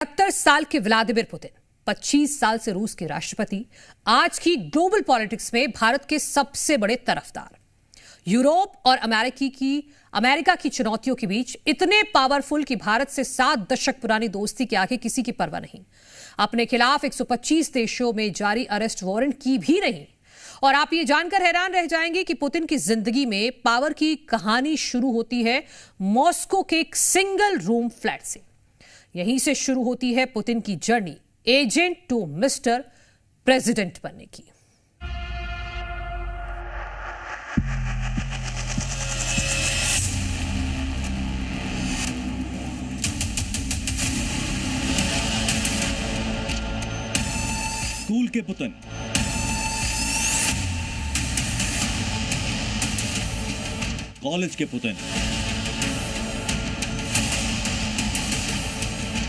70 साल के Vladimir Putin 25 साल से रूस के राष्ट्रपति, आज की ग्लोबल पॉलिटिक्स में भारत के सबसे बड़े तरफदार। यूरोप और अमेरिका की चुनौतियों के बीच इतने पावरफुल कि भारत से 7 दशक पुरानी दोस्ती के आगे किसी की परवाह नहीं। अपने खिलाफ 125 देशों में जारी अरेस्ट वारंट की भी नहीं। और आप ये जानकर हैरान रह जाएंगे कि पुतिन की जिंदगी में पावर की कहानी शुरू होती है मॉस्को के एक सिंगल रूम फ्लैट से। यहीं से शुरू होती है पुतिन की journey agent to mister president बनने की। स्कूल के पुतिन, कॉलेज के पुतिन,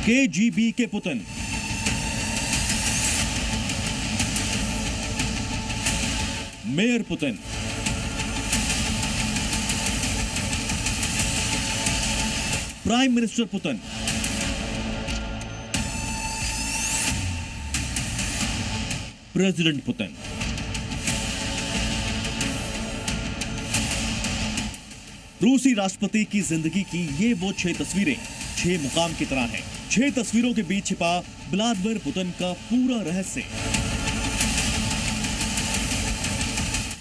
केजीबी के Putin, mayor Putin, prime minister Putin, president Putin. रूसी राष्ट्रपति की जिंदगी की ये वो 6 तस्वीरें 6 मुकाम की तरह हैं। 6 तस्वीरों के बीच छिपा व्लादिमीर पुतिन का पूरा रहस्य।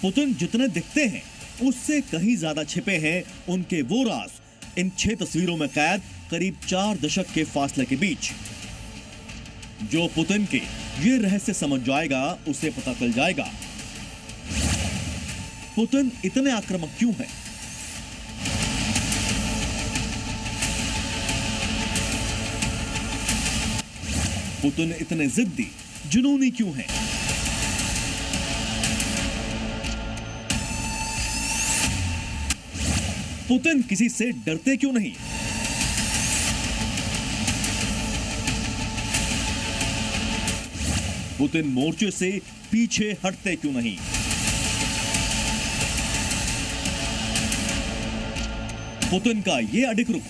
पुतिन जितने दिखते हैं उससे कहीं ज्यादा छिपे हैं उनके वो राज। इन 6 तस्वीरों में कैद करीब 4 दशक के फासले के बीच। जो पुतिन के ये रहस्य समझ जाएगा उसे पता चल जाएगा पुतिन इतने आक्रामक क्यों है। पुतिन इतने जिद्दी जुनूनी क्यों हैं? पुतिन किसी से डरते क्यों नहीं? पुतिन मोर्चे से पीछे हटते क्यों नहीं? पुतिन का यह अडिग रुख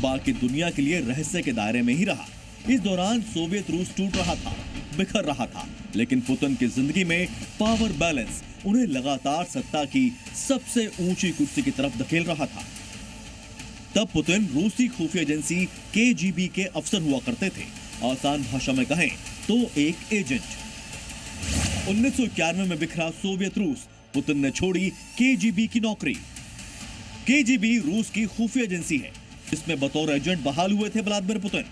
बाकी दुनिया के लिए रहस्य के दायरे में ही रहा। इस दौरान सोवियत रूस टूट रहा था, बिखर रहा था, लेकिन पुतिन की जिंदगी में पावर बैलेंस उन्हें लगातार सत्ता की सबसे ऊंची कुर्सी की तरफ धकेल रहा था। तब पुतिन रूसी खुफिया एजेंसी केजीबी के अफसर हुआ करते थे। आसान भाषा में कहें तो एक एजेंट। 1991 में बिखरा सोवियत रूस, पुतिन ने छोड़ी केजीबी की नौकरी। केजीबी रूस की खुफिया एजेंसी है, इसमें बतौर एजेंट बहाल हुए थे व्लादिमीर पुतिन।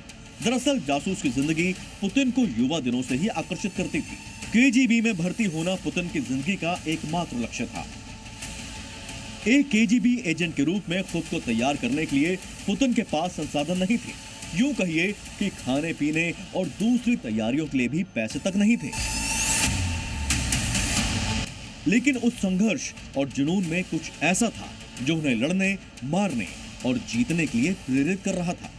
दरअसल जासूस की जिंदगी पुतिन को युवा दिनों से ही आकर्षित करती थी। केजीबी में भर्ती होना पुतिन की जिंदगी का एकमात्र लक्ष्य था। एक केजीबी एजेंट के रूप में खुद को तैयार करने के लिए पुतिन के पास संसाधन नहीं थे। यूं कहिए कि खाने पीने और दूसरी तैयारियों के लिए भी पैसे तक नहीं थे। लेकिन उस संघर्ष और जुनून में कुछ ऐसा था जो उन्हें लड़ने, मारने और जीतने के लिए प्रेरित कर रहा था।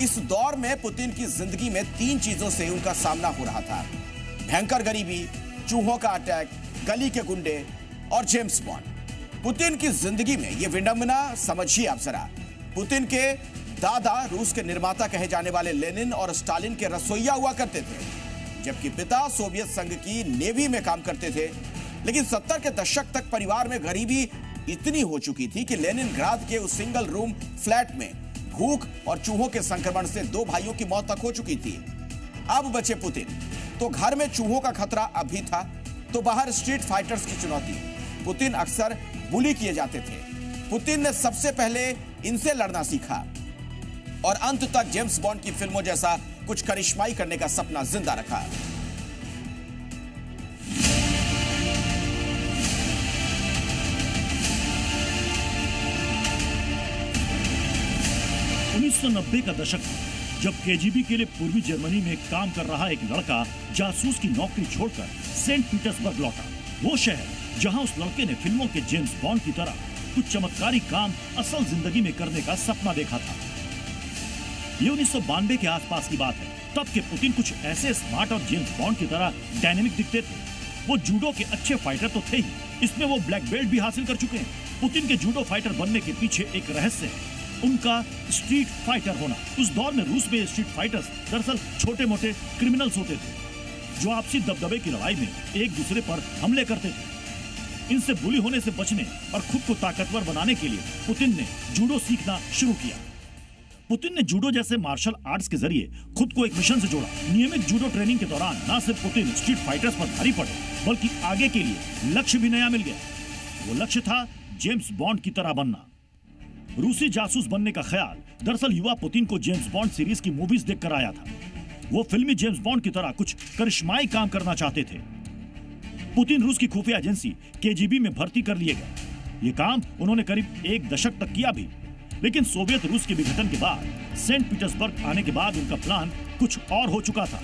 इस दौर में पुतिन की जिंदगी में 3 चीजों से उनका सामना हो रहा था: भयंकर गरीबी, चूहों का अटैक, गली के गुंडे और जेम्स बॉन्ड। पुतिन की जिंदगी में यह विडंबना समझिए आप जरा। पुतिन के दादा रूस के निर्माता कहे जाने वाले लेनिन और स्टालिन के रसोइया हुआ करते थे, जबकि पिता सोवियत संघ की नेवी में काम करते थे। लेकिन 70 के दशक तक परिवार में गरीबी इतनी हो चुकी थी कि लेनिनग्राद के उस सिंगल रूम फ्लैट में भूख और चूहों के संक्रमण से 2 भाइयों की मौत तक हो चुकी थी। अब बचे पुतिन, तो घर में चूहों का खतरा अभी था, तो बाहर स्ट्रीट फाइटर्स की चुनौती। पुतिन अक्सर बुली किए जाते थे। पुतिन ने सबसे पहले इनसे लड़ना सीखा और अंत तक जेम्स बॉन्ड की फिल्मों जैसा कुछ करिश्माई करने का सपना जिंदा रखा। नब्बे का दशक जब केजीबी के लिए पूर्वी जर्मनी में काम कर रहा एक लड़का जासूस की नौकरी छोड़कर सेंट पीटर्सबर्ग लौटा। वो शहर जहां उस लड़के ने फिल्मों के जेम्स बॉन्ड की तरह कुछ चमत्कारी काम असल जिंदगी में करने का सपना देखा था। ये 1992 के आसपास की बात है। तब के पुतिन कुछ ऐसे स्मार्ट और जेम्स बॉन्ड की तरह डायनेमिक दिखते थे। वो जूडो के अच्छे फाइटर तो थे ही, इसमें वो ब्लैक बेल्ट भी हासिल कर चुके हैं। पुतिन के जूडो फाइटर बनने के पीछे एक रहस्य है। उनका स्ट्रीट फाइटर होना। उस दौर में रूस में स्ट्रीट फाइटर्स दरअसल छोटे मोटे क्रिमिनल्स होते थे जो आपसी दबदबे की लड़ाई में एक दूसरे पर हमले करते थे। इनसे बुली होने से बचने और खुद को ताकतवर बनाने के लिए पुतिन ने जूडो सीखना शुरू किया। पुतिन ने जूडो जैसे मार्शल आर्ट्स के जरिए खुद को एक मिशन से जोड़ा। नियमित जूडो ट्रेनिंग के दौरान न सिर्फ पुतिन स्ट्रीट फाइटर्स पर भारी पड़े, बल्कि आगे के लिए लक्ष्य भी नया मिल गया। वो लक्ष्य था जेम्स बॉन्ड की तरह बनना। रूसी जासूस बनने का ख्याल दरअसल युवा पुतिन को जेम्स बॉन्ड सीरीज की मूवीज देखकर आया था। वो फिल्मी जेम्स बॉन्ड की तरह कुछ करिश्माई काम करना चाहते थे। पुतिन रूस की खुफिया एजेंसी केजीबी में भर्ती कर लिए गए। ये काम उन्होंने करीब एक दशक तक किया भी, लेकिन सोवियत रूस के विघटन के बाद सेंट पीटर्सबर्ग आने के बाद उनका प्लान कुछ और हो चुका था।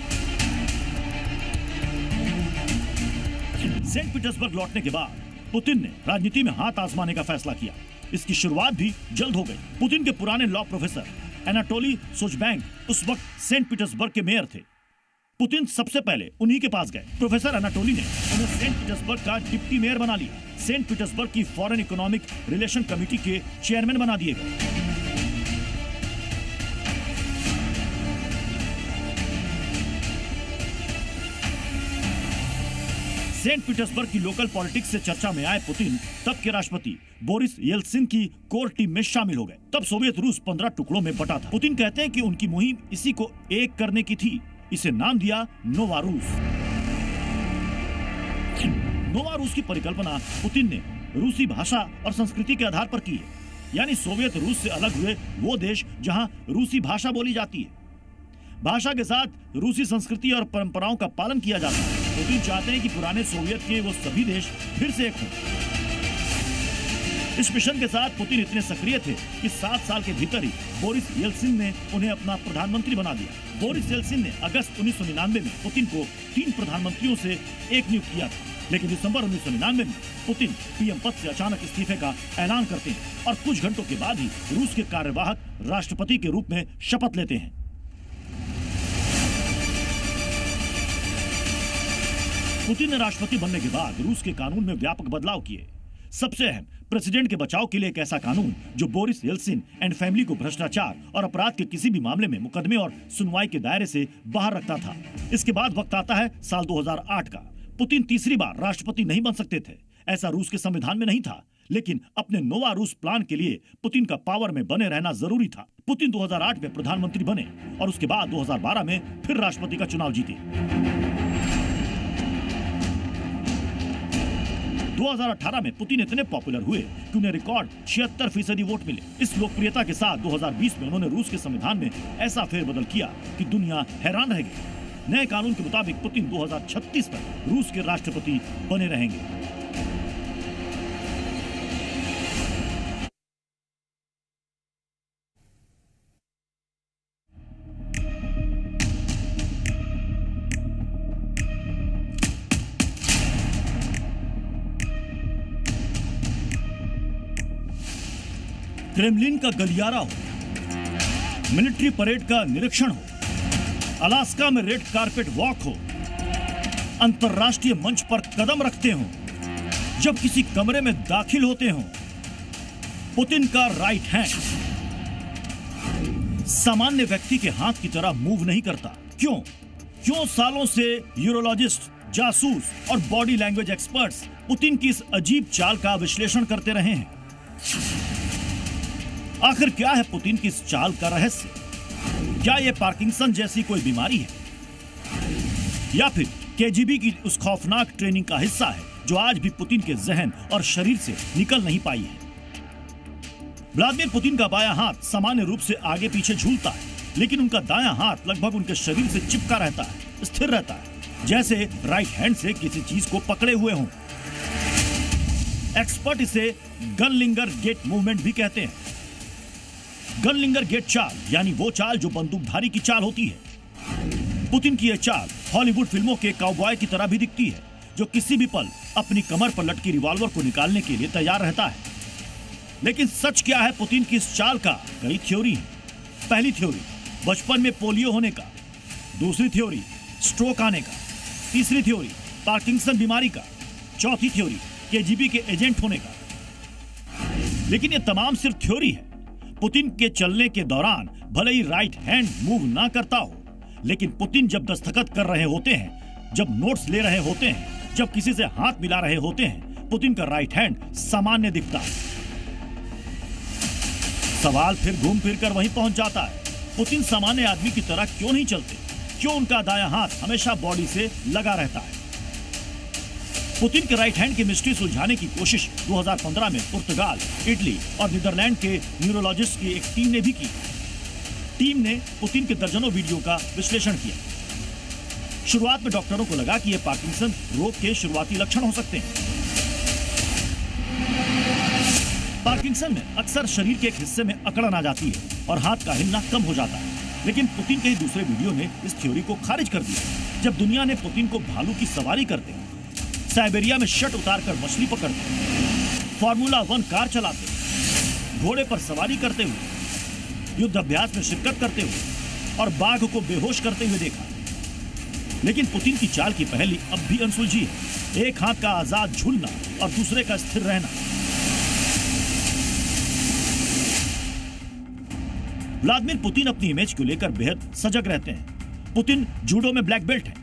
सेंट पीटर्सबर्ग लौटने के बाद पुतिन ने राजनीति में हाथ आजमाने का फैसला किया। इसकी शुरुआत भी जल्द हो गई। पुतिन के पुराने लॉ प्रोफेसर एनाटोली सोचबैंक उस वक्त सेंट पीटर्सबर्ग के मेयर थे। पुतिन सबसे पहले उन्हीं के पास गए। प्रोफेसर एनाटोली ने उन्हें सेंट पीटर्सबर्ग का डिप्टी मेयर बना लिया। सेंट पीटर्सबर्ग की फॉरेन इकोनॉमिक रिलेशन कमेटी के चेयरमैन बना दिए गए। सेंट पीटर्सबर्ग की लोकल पॉलिटिक्स से चर्चा में आए पुतिन तब के राष्ट्रपति बोरिस येल्त्सिन की कोर टीम में शामिल हो गए। तब सोवियत रूस 15 टुकड़ों में बटा था। पुतिन कहते हैं कि उनकी मुहिम इसी को एक करने की थी। इसे नाम दिया नोवा रूस। नोवा रूस की परिकल्पना पुतिन ने रूसी भाषा और संस्कृति के आधार पर की है, यानी सोवियत रूस से अलग हुए वो देश जहां रूसी भाषा बोली जाती है। भाषा के साथ रूसी संस्कृति और परंपराओं का पालन किया जाता है। पुतिन चाहते हैं कि पुराने सोवियत के वो सभी देश फिर से एक हों। इस मिशन के साथ पुतिन इतने सक्रिय थे कि 7 साल के भीतर ही बोरिस येल्त्सिन ने उन्हें अपना प्रधानमंत्री बना दिया। बोरिस येल्त्सिन ने अगस्त 1999 में पुतिन को 3 प्रधानमंत्रियों से एक नियुक्त किया था, लेकिन दिसंबर 1999 में पुतिन पीएम पद से अचानक इस्तीफे का ऐलान करते हैं और कुछ घंटों के बाद ही रूस के कार्यवाहक राष्ट्रपति के रूप में शपथ लेते हैं। पुतिन ने राष्ट्रपति बनने के बाद रूस के कानून में व्यापक बदलाव किए। सबसे अहम, प्रेसिडेंट के बचाव के लिए एक ऐसा कानून जो बोरिस येल्त्सिन एंड फैमिली को भ्रष्टाचार और अपराध के किसी भी मामले में मुकदमे और सुनवाई के दायरे से बाहर रखता था। इसके बाद वक्त आता है साल 2008 का। पुतिन तीसरी बार राष्ट्रपति नहीं बन सकते थे, ऐसा रूस के संविधान में नहीं था, लेकिन अपने नोवा रूस प्लान के लिए पुतिन का पावर में बने रहना जरूरी था। पुतिन 2008 में प्रधानमंत्री बने और उसके बाद 2012 में फिर राष्ट्रपति का चुनाव जीते। 2018 में पुतिन इतने पॉपुलर हुए कि उन्हें रिकॉर्ड 76% वोट मिले। इस लोकप्रियता के साथ 2020 में उन्होंने रूस के संविधान में ऐसा फेरबदल किया कि दुनिया हैरान रह गई। नए कानून के मुताबिक पुतिन 2036 तक रूस के राष्ट्रपति बने रहेंगे। क्रेमलिन का गलियारा हो, मिलिट्री परेड का निरीक्षण हो, अलास्का में रेड कारपेट वॉक हो, अंतरराष्ट्रीय मंच पर कदम रखते हो, जब किसी कमरे में दाखिल होते हो, पुतिन का राइट हैंड सामान्य व्यक्ति के हाथ की तरह मूव नहीं करता। क्यों सालों से यूरोलॉजिस्ट, जासूस और बॉडी लैंग्वेज एक्सपर्ट्स पुतिन की इस अजीब चाल का विश्लेषण करते रहे हैं। आखिर क्या है पुतिन की इस चाल का रहस्य? क्या यह पार्किंसन जैसी कोई बीमारी है, या फिर केजीबी की उस खौफनाक ट्रेनिंग का हिस्सा है जो आज भी पुतिन के जहन और शरीर से निकल नहीं पाई है? व्लादिमीर पुतिन का बायां हाथ सामान्य रूप से आगे पीछे झूलता है, लेकिन उनका दायां हाथ लगभग उनके शरीर से चिपका रहता है, स्थिर रहता है, जैसे राइट हैंड से किसी चीज को पकड़े हुए हों। एक्सपर्ट इसे गनलिंगर गेट मूवमेंट भी कहते हैं। गनलिंगर गेट चाल यानी वो चाल जो बंदूकधारी की चाल होती है। पुतिन की यह चाल हॉलीवुड फिल्मों के काउबॉय की तरह भी दिखती है, जो किसी भी पल अपनी कमर पर लटकी रिवॉल्वर को निकालने के लिए तैयार रहता है। लेकिन सच क्या है पुतिन की इस चाल का? कई थ्योरी है। पहली थ्योरी बचपन में पोलियो होने का, दूसरी थ्योरी स्ट्रोक आने का, तीसरी थ्योरी पार्किंसन बीमारी का, चौथी थ्योरी केजीबी के एजेंट होने का। लेकिन ये तमाम सिर्फ थ्योरी है। पुतिन के चलने के दौरान भले ही राइट हैंड मूव ना करता हो, लेकिन पुतिन जब दस्तखत कर रहे होते हैं, जब नोट्स ले रहे होते हैं, जब किसी से हाथ मिला रहे होते हैं, पुतिन का राइट हैंड सामान्य दिखता है। सवाल फिर घूम फिर कर वहीं पहुंच जाता है, पुतिन सामान्य आदमी की तरह क्यों नहीं चलते? क्यों उनका दायां हाथ हमेशा बॉडी से लगा रहता है? पुतिन के राइट हैंड की मिस्ट्री सुलझाने की कोशिश 2015 में पुर्तगाल, इटली और नीदरलैंड के न्यूरोलॉजिस्ट की एक टीम ने भी की। टीम ने पुतिन के दर्जनों वीडियो का विश्लेषण किया। शुरुआत में डॉक्टरों को लगा कि यह पार्किंसन रोग के शुरुआती लक्षण हो सकते हैं। पार्किंसन में अक्सर शरीर के एक हिस्से में अकड़न आ जाती है और हाथ का हिलना कम हो जाता है, लेकिन पुतिन के दूसरे वीडियो ने इस थ्योरी को खारिज कर दिया। जब दुनिया ने पुतिन को भालू की सवारी करते, साइबेरिया में शर्ट उतारकर मछली पकड़ते, फार्मूला 1 कार चलाते, घोड़े पर सवारी करते हुए, युद्ध अभ्यास में शिरकत करते हुए और बाघ को बेहोश करते हुए देखा। लेकिन पुतिन की चाल की पहेली अब भी अनसुलझी है। एक हाथ का आजाद झूलना और दूसरे का स्थिर रहना। व्लादिमीर पुतिन अपनी इमेज को लेकर बेहद सजग रहते हैं। पुतिन जूडो में ब्लैक बेल्ट है।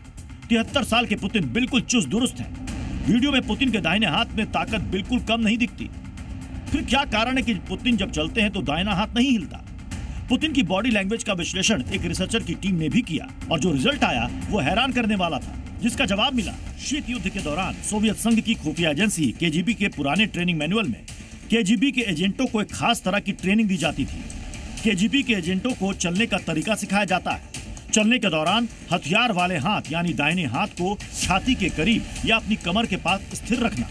73 साल के पुतिन बिल्कुल चुस्त दुरुस्त हैं। वीडियो में पुतिन के दाहिने हाथ में ताकत बिल्कुल कम नहीं दिखती। फिर क्या कारण है कि पुतिन जब चलते हैं तो दाहिना हाथ नहीं हिलता? पुतिन की बॉडी लैंग्वेज का विश्लेषण एक रिसर्चर की टीम ने भी किया और जो रिजल्ट आया वो हैरान करने वाला था, जिसका जवाब मिला। शीत युद्ध के दौरान सोवियत संघ की खुफिया एजेंसी केजीबी के पुराने ट्रेनिंग मैनुअल में केजीबी के एजेंटों को एक खास तरह की ट्रेनिंग दी जाती थी। केजीबी के एजेंटों को चलने का तरीका सिखाया जाता है। चलने के दौरान हथियार वाले हाथ यानी दाहिने हाथ को छाती के करीब या अपनी कमर के पास स्थिर रखना,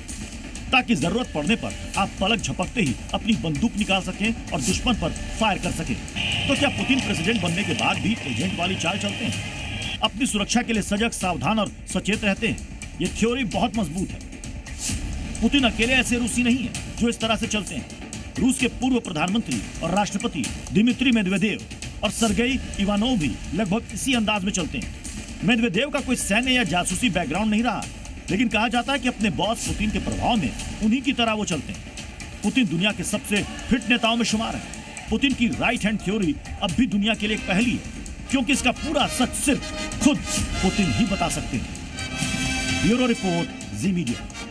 ताकि जरूरत पड़ने पर आप पलक झपकते ही अपनी बंदूक निकाल सकें और दुश्मन पर फायर कर सकें। तो क्या पुतिन प्रेसिडेंट बनने के बाद भी एजेंट वाली चाल चलते हैं? अपनी सुरक्षा के लिए सजग, सावधान और सचेत रहते हैं। ये थ्योरी बहुत मजबूत है। पुतिन अकेले ऐसे रूसी नहीं है जो इस तरह से चलते हैं। रूस के पूर्व प्रधानमंत्री और राष्ट्रपति दिमित्री मेदवेदेव और सर्गेई इवानोव भी लगभग इसी अंदाज में चलते हैं। मेदवेदेव का कोई सैन्य या जासूसी बैकग्राउंड नहीं रहा, लेकिन कहा जाता है कि अपने बॉस पुतिन के प्रभाव में उन्हीं की तरह वो चलते हैं। पुतिन दुनिया के सबसे फिट नेताओं में शुमार है। पुतिन की राइट हैंड थ्योरी अब भी दुनिया के लिए एक पहेली है, क्योंकि इसका पूरा सच सिर्फ खुद पुतिन ही बता सकते हैं। ब्यूरो रिपोर्ट, जी मीडिया।